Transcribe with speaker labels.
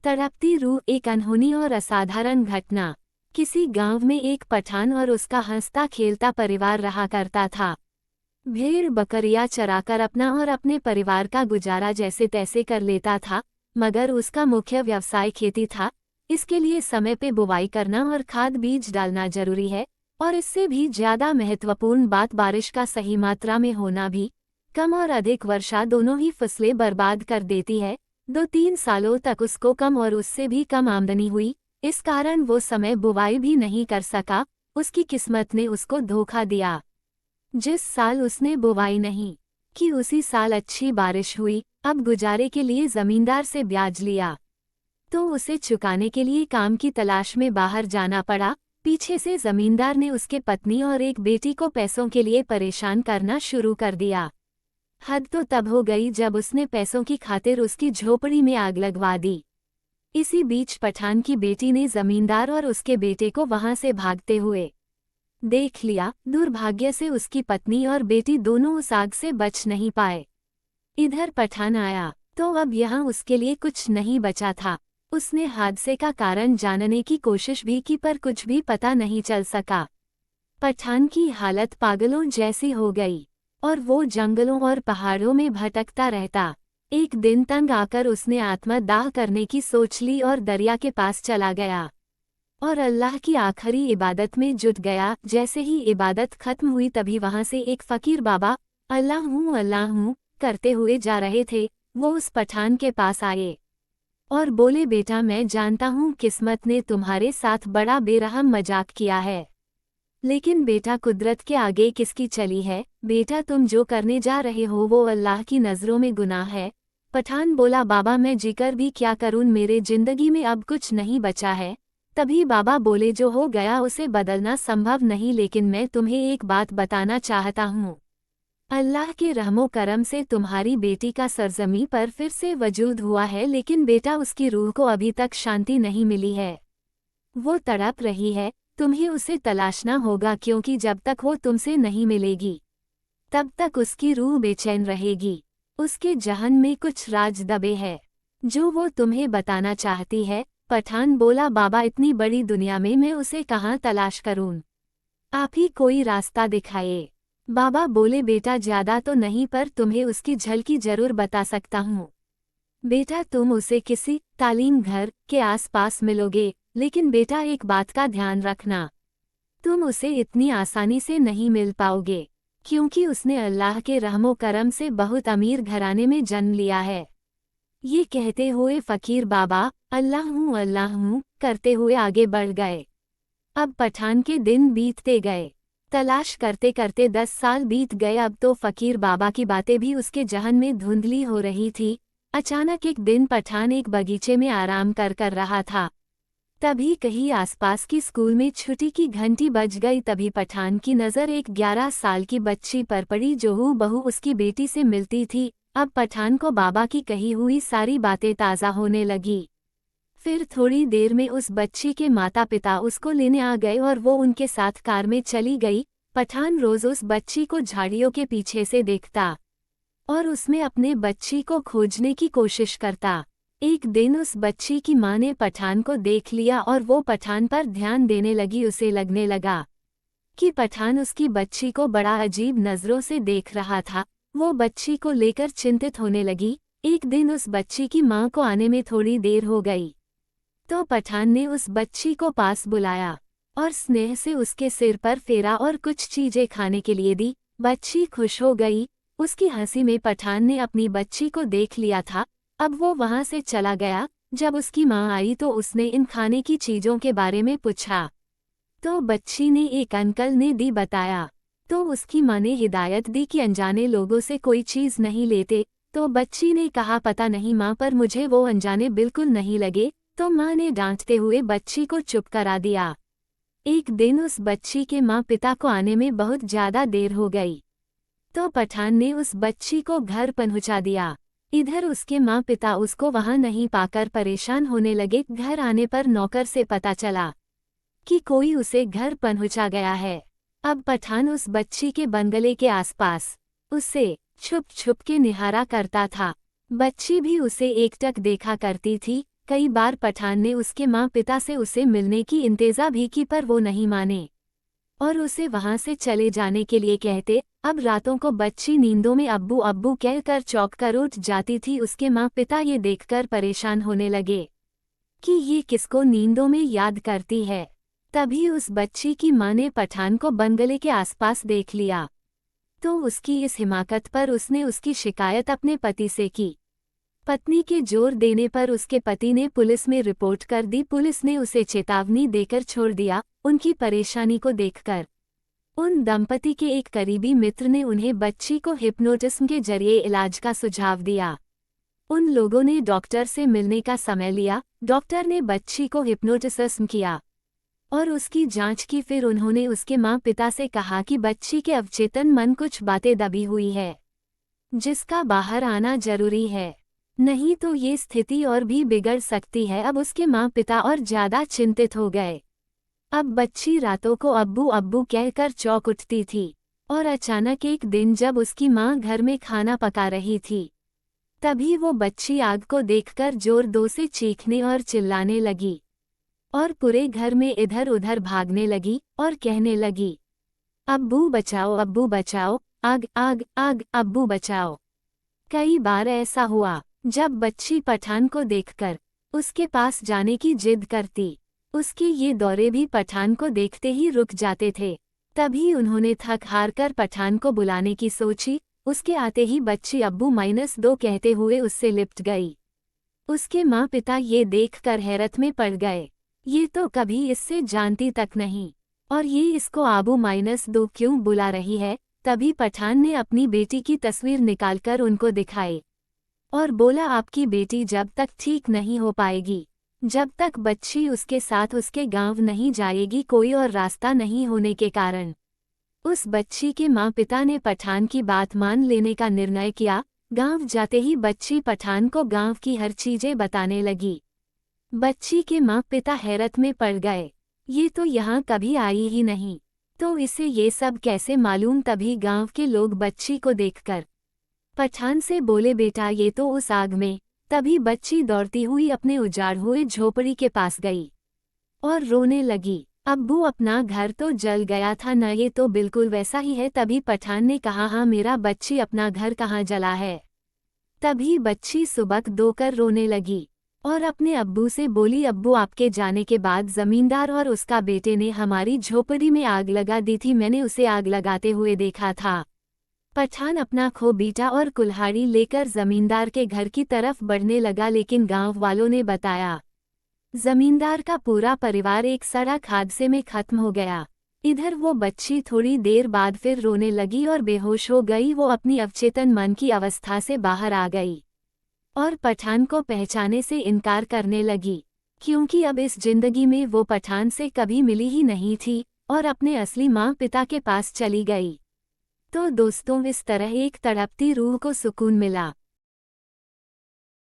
Speaker 1: तड़पती रूह। एक अनहोनी और असाधारण घटना। किसी गांव में एक पठान और उसका हंसता खेलता परिवार रहा करता था। भेड़ बकरियां चराकर अपना और अपने परिवार का गुजारा जैसे तैसे कर लेता था, मगर उसका मुख्य व्यवसाय खेती था। इसके लिए समय पे बुवाई करना और खाद बीज डालना जरूरी है, और इससे भी ज्यादा महत्वपूर्ण बात बारिश का सही मात्रा में होना भी। कम और अधिक वर्षा दोनों ही फसलें बर्बाद कर देती है। 2-3 सालों तक उसको कम और उससे भी कम आमदनी हुई। इस कारण वो समय बुवाई भी नहीं कर सका। उसकी किस्मत ने उसको धोखा दिया। जिस साल उसने बुवाई नहीं की उसी साल अच्छी बारिश हुई। अब गुजारे के लिए जमींदार से ब्याज लिया, तो उसे चुकाने के लिए काम की तलाश में बाहर जाना पड़ा। पीछे से जमींदार ने उसके पत्नी और एक बेटी को पैसों के लिए परेशान करना शुरू कर दिया। हद तो तब हो गई जब उसने पैसों की खातिर उसकी झोपड़ी में आग लगवा दी। इसी बीच पठान की बेटी ने जमींदार और उसके बेटे को वहां से भागते हुए देख लिया। दुर्भाग्य से उसकी पत्नी और बेटी दोनों उस आग से बच नहीं पाए। इधर पठान आया तो अब यहाँ उसके लिए कुछ नहीं बचा था। उसने हादसे का कारण जानने की कोशिश भी की, पर कुछ भी पता नहीं चल सका। पठान की हालत पागलों जैसी हो गई और वो जंगलों और पहाड़ों में भटकता रहता। एक दिन तंग आकर उसने आत्मदाह करने की सोच ली और दरिया के पास चला गया और अल्लाह की आखिरी इबादत में जुट गया। जैसे ही इबादत खत्म हुई तभी वहां से एक फकीर बाबा अल्लाह हूँ करते हुए जा रहे थे। वो उस पठान के पास आए और बोले, बेटा मैं जानता हूँ किस्मत ने तुम्हारे साथ बड़ा बेरहम मजाक किया है, लेकिन बेटा कुदरत के आगे किसकी चली है। बेटा तुम जो करने जा रहे हो वो अल्लाह की नज़रों में गुनाह है। पठान बोला, बाबा मैं जिक्र भी क्या करूँ, मेरे जिंदगी में अब कुछ नहीं बचा है। तभी बाबा बोले, जो हो गया उसे बदलना संभव नहीं, लेकिन मैं तुम्हें एक बात बताना चाहता हूँ। अल्लाह के रहमो करम से तुम्हारी बेटी का सरजमी पर फिर से वजूद हुआ है, लेकिन बेटा उसकी रूह को अभी तक शांति नहीं मिली है। वो तड़प रही है। तुम्हें उसे तलाशना होगा, क्योंकि जब तक वो तुमसे नहीं मिलेगी तब तक उसकी रूह बेचैन रहेगी। उसके जहन में कुछ राज दबे है जो वो तुम्हें बताना चाहती है। पठान बोला, बाबा इतनी बड़ी दुनिया में मैं उसे कहाँ तलाश करूं, आप ही कोई रास्ता दिखाए। बाबा बोले, बेटा ज्यादा तो नहीं, पर तुम्हें उसकी झलकी जरूर बता सकता हूँ। बेटा तुम उसे किसी तालीम घर के आसपास मिलोगे, लेकिन बेटा एक बात का ध्यान रखना, तुम उसे इतनी आसानी से नहीं मिल पाओगे, क्योंकि उसने अल्लाह के रहमो करम से बहुत अमीर घराने में जन्म लिया है। ये कहते हुए फकीर बाबा अल्लाह हूँ करते हुए आगे बढ़ गए। अब पठान के दिन बीतते गए। तलाश करते करते 10 साल बीत गए। अब तो फकीर बाबा की बातें भी उसके जहन में धुंधली हो रही थी। अचानक एक दिन पठान एक बगीचे में आराम कर रहा था। तभी कहीं आसपास की स्कूल में छुट्टी की घंटी बज गई। तभी पठान की नज़र एक 11 साल की बच्ची पर पड़ी जो हूबहू उसकी बेटी से मिलती थी। अब पठान को बाबा की कही हुई सारी बातें ताज़ा होने लगी। फिर थोड़ी देर में उस बच्ची के माता पिता उसको लेने आ गए और वो उनके साथ कार में चली गई। पठान रोज उस बच्ची को झाड़ियों के पीछे से देखता और उसमें अपने बच्ची को खोजने की कोशिश करता। एक दिन उस बच्ची की माँ ने पठान को देख लिया और वो पठान पर ध्यान देने लगी। उसे लगने लगा कि पठान उसकी बच्ची को बड़ा अजीब नज़रों से देख रहा था। वो बच्ची को लेकर चिंतित होने लगी। एक दिन उस बच्ची की माँ को आने में थोड़ी देर हो गई, तो पठान ने उस बच्ची को पास बुलाया और स्नेह से उसके सिर पर फेरा और कुछ चीजें खाने के लिए दी। बच्ची खुश हो गई। उसकी हंसी में पठान ने अपनी बच्ची को देख लिया था। अब वो वहां से चला गया। जब उसकी माँ आई तो उसने इन खाने की चीजों के बारे में पूछा, तो बच्ची ने एक अंकल ने दी बताया। तो उसकी माँ ने हिदायत दी कि अनजाने लोगों से कोई चीज़ नहीं लेते। तो बच्ची ने कहा, पता नहीं माँ, पर मुझे वो अनजाने बिल्कुल नहीं लगे। तो माँ ने डांटते हुए बच्ची को चुप करा दिया। एक दिन उस बच्ची के माँ पिता को आने में बहुत ज़्यादा देर हो गई, तो पठान ने उस बच्ची को घर पहुंचा दिया। इधर उसके माँ पिता उसको वहां नहीं पाकर परेशान होने लगे। घर आने पर नौकर से पता चला कि कोई उसे घर पहुंचा गया है। अब पठान उस बच्ची के बंगले के आसपास उसे छुप छुप के निहारा करता था। बच्ची भी उसे एकटक देखा करती थी। कई बार पठान ने उसके माँ पिता से उसे मिलने की इंतज़ा भी की पर वो नहीं माने और उसे वहां से चले जाने के लिए कहते। अब रातों को बच्ची नींदों में अब्बू अब्बू कहकर चौंक कर उठ जाती थी। उसके माँ पिता ये देखकर परेशान होने लगे कि ये किसको नींदों में याद करती है। तभी उस बच्ची की माँ ने पठान को बंगले के आसपास देख लिया तो उसकी इस हिमाकत पर उसने उसकी शिकायत अपने पति से की। पत्नी के जोर देने पर उसके पति ने पुलिस में रिपोर्ट कर दी। पुलिस ने उसे चेतावनी देकर छोड़ दिया। उनकी परेशानी को देखकर उन दंपति के एक करीबी मित्र ने उन्हें बच्ची को हिप्नोटिज्म के जरिए इलाज का सुझाव दिया। उन लोगों ने डॉक्टर से मिलने का समय लिया। डॉक्टर ने बच्ची को हिप्नोटिज्म किया और उसकी जांच की। फिर उन्होंने उसके माँ पिता से कहा कि बच्ची के अवचेतन मन कुछ बातें दबी हुई है जिसका बाहर आना जरूरी है, नहीं तो ये स्थिति और भी बिगड़ सकती है। अब उसके माँ पिता और ज्यादा चिंतित हो गए। अब बच्ची रातों को अब्बू अब्बू कहकर चौंक उठती थी और अचानक एक दिन जब उसकी माँ घर में खाना पका रही थी तभी वो बच्ची आग को देखकर जोर से चीखने और चिल्लाने लगी और पूरे घर में इधर उधर भागने लगी और कहने लगी, अब्बू बचाओ, आग आग आग, अब्बू बचाओ। कई बार ऐसा हुआ जब बच्ची पठान को देखकर उसके पास जाने की जिद करती। उसके ये दौरे भी पठान को देखते ही रुक जाते थे। तभी उन्होंने थक हार कर पठान को बुलाने की सोची। उसके आते ही बच्ची अब्बू-2 कहते हुए उससे लिपट गई। उसके माँ पिता ये देखकर हैरत में पड़ गए। ये तो कभी इससे जानती तक नहीं और ये इसको अब्बू-2 क्यों बुला रही है। तभी पठान ने अपनी बेटी की तस्वीर निकालकर उनको दिखाई और बोला, आपकी बेटी जब तक ठीक नहीं हो पाएगी, जब तक बच्ची उसके साथ उसके गांव नहीं जाएगी, कोई और रास्ता नहीं होने के कारण उस बच्ची के माँ पिता ने पठान की बात मान लेने का निर्णय किया। गांव जाते ही बच्ची पठान को गांव की हर चीजें बताने लगी। बच्ची के माँ पिता हैरत में पड़ गए। ये तो यहाँ कभी आई ही नहीं, तो इसे ये सब कैसे मालूम। तभी गांव के लोग बच्ची को देखकर पठान से बोले, बेटा ये तो उस आग में। तभी बच्ची दौड़ती हुई अपने उजाड़ हुए झोपड़ी के पास गई और रोने लगी, अब्बू अपना घर तो जल गया था न, ये तो बिल्कुल वैसा ही है। तभी पठान ने कहा, हाँ मेरा बच्ची अपना घर कहाँ जला है। तभी बच्ची सुबक दोकर रोने लगी और अपने अब्बू से बोली, अब्बू आपके जाने के बाद जमींदार और उसका बेटे ने हमारी झोपड़ी में आग लगा दी थी, मैंने उसे आग लगाते हुए देखा था। पठान अपना खो बीटा और कुल्हाड़ी लेकर जमींदार के घर की तरफ बढ़ने लगा, लेकिन गांव वालों ने बताया जमींदार का पूरा परिवार एक सड़क हादसे में खत्म हो गया। इधर वो बच्ची थोड़ी देर बाद फिर रोने लगी और बेहोश हो गई। वो अपनी अवचेतन मन की अवस्था से बाहर आ गई और पठान को पहचाने से इनकार करने लगी, क्योंकि अब इस जिंदगी में वो पठान से कभी मिली ही नहीं थी और अपने असली माँ पिता के पास चली गई। तो दोस्तों, इस तरह एक तड़पती रूह को सुकून मिला।